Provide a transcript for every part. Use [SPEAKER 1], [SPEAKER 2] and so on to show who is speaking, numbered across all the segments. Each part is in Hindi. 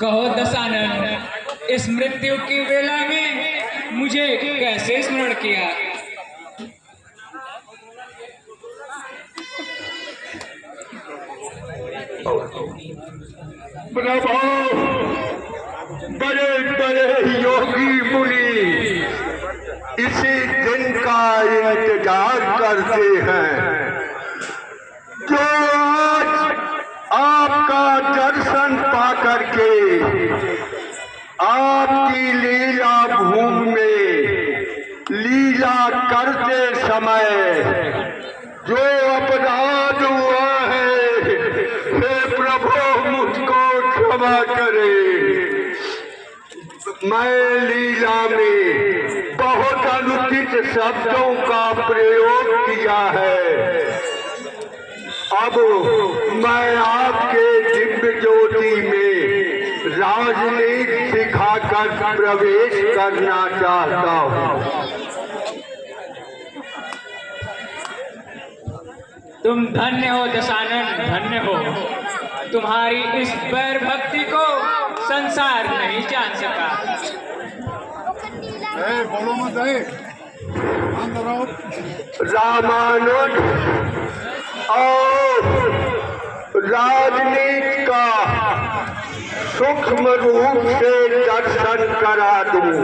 [SPEAKER 1] कहो दशानन, इस मृत्यु की वेला में मुझे कैसे स्मरण किया?
[SPEAKER 2] प्रभु, बड़े बड़े योगी मुनि इसी दिन का इंतजार करते हैं जो आज आपका दर्शन पा करके आपकी लीला भूमि में लीला करते समय जो अपराध हुआ है, हे प्रभु मुझको क्षमा करे। मैं लीला में बहुत अनुचित शब्दों का प्रयोग किया है। अब मैं आपके दिव्य ज्योति में राजनीति सिखाकर प्रवेश करना चाहता हूँ।
[SPEAKER 1] तुम धन्य हो दशानन, धन्य हो। तुम्हारी इस बैर भक्ति को संसार नहीं जान सका।
[SPEAKER 3] बोलो मत
[SPEAKER 2] रामानुज और राजनीति का सूक्ष्म रूप से दर्शन करा दूं।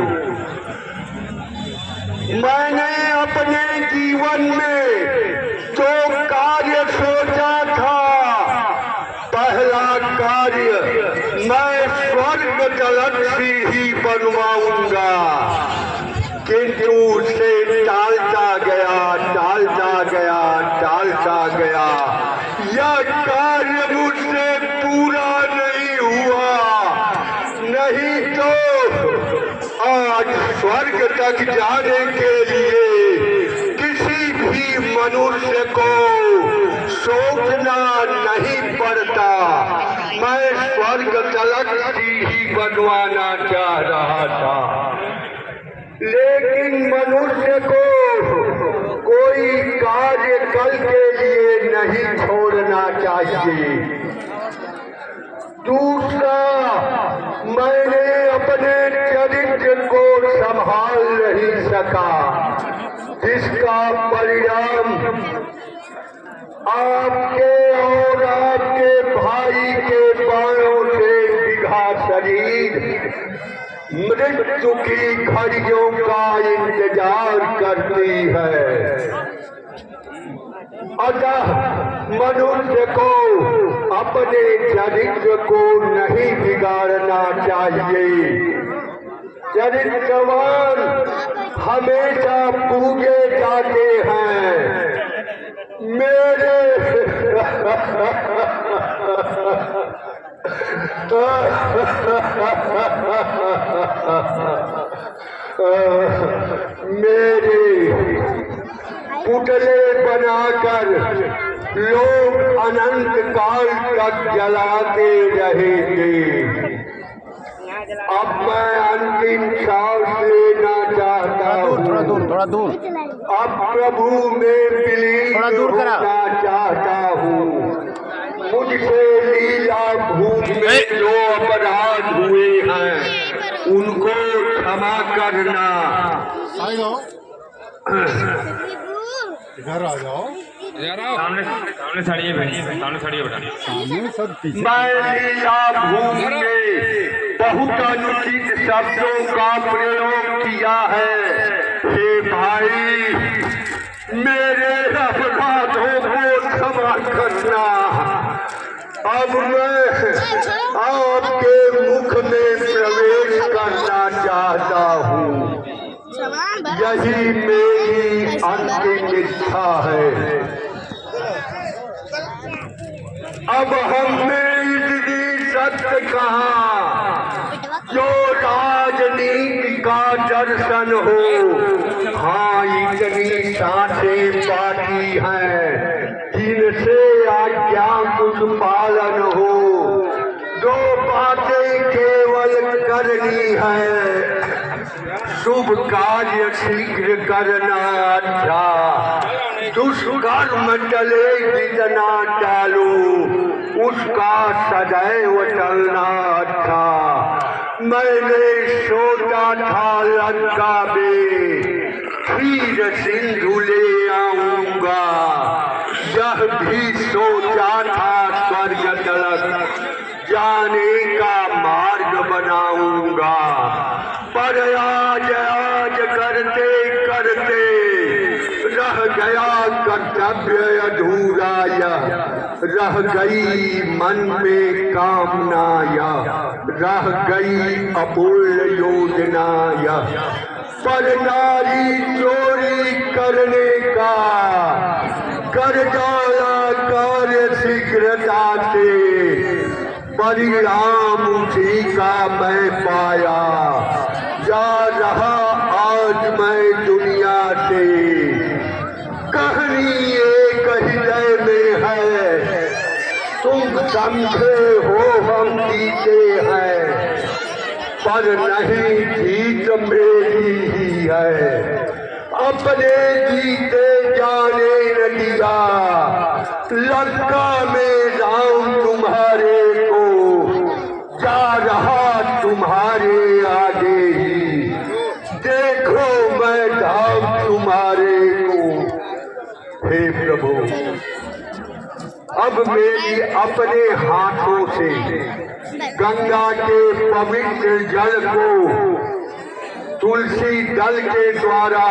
[SPEAKER 2] मैंने अपने जीवन में जो कार्य सोचा था, पहला कार्य मैं स्वर्ग दलक्षी ही बनवाऊंगा, किंतु उसे टालता गया, टालता गया, टालता गया। यह कार्य मुझसे पूरा नहीं हुआ, नहीं तो आज स्वर्ग तक जाने के लिए किसी भी मनुष्य को सोचना नहीं पड़ता। मैं स्वर्ग दलक्षी ही बनवाना चाह रहा था, लेकिन मनुष्य को कोई कार्य कल के लिए नहीं छोड़ना चाहिए। दूसरा, मैंने अपने चरित्र को संभाल नहीं सका, जिसका परिणाम आपके और आपके भाई के बाणों से बिघा शरीर मृत्यु की घड़ियों का इंतजार करती है। अतः मनुष्य को अपने चरित्र को नहीं बिगाड़ना चाहिए। चरित्रवान हमेशा पूजे जाते हैं। मेरे मेरे पुतले बनाकर लोग अनंत काल तक जलाते रहेंगे। अब मैं अंतिम सांस लेना चाहता हूँ।
[SPEAKER 3] थोड़ा दूर
[SPEAKER 2] अब प्रभु में विलीन होना चाहता हूँ। मुझसे लीला भूमि में जो अपराध हुए हैं उनको क्षमा करना।
[SPEAKER 3] घर आ जाओ।
[SPEAKER 1] सामने साड़ियाँ बैठिए, सामने साड़ियाँ बैठिए।
[SPEAKER 2] मैं लीला भूमि में बहुत अनुचित शब्दों का प्रयोग किया है। हे भाई, मेरे अपराधों को क्षमा करना। अब मैं आपके मुख में प्रवेश करना चाहता हूँ। यही मेरी अंतिम इच्छा है। अब हमने इतनी सत्य कहा, जो राजनीति का दर्शन हो। हाँ, इतनी सांसें बाकी हैं जिनसे आज्ञा कुछ पालन हो। दो बातें के करनी है, शुभ कार्य शीघ्र करना अच्छा, दुष्कर्म टले जितना टालो उसका सदैव टलना अच्छा। मैंने सोचा था लंका में क्षीर सिंधु ले आऊंगा, यह भी सोचा था स्वर्ग तलक जाने का मार्ग बनाऊंगा, पर आज करते करते रह गया कर्तव्य अधूरा, रह गई मन में कामना, रह गई अपूर्ण योजना। पर नारी चोरी करने का कर डाला कार्य शीघ्रता से, परिणाम उसी का मैं पाया, जा रहा आज मैं दुनिया से। कहानी एक हृदय में है, तुम समझे हो हम जीते हैं, पर नहीं जीत मेरी ही है। अपने जीते जाने न दिया, लंका में राम तुम्हारे को, जा रहा तुम्हारे आगे ही, देखो मैं धाम तुम्हारे को। हे प्रभु, अब मेरी अपने हाथों से गंगा के पवित्र जल को तुलसी दल के द्वारा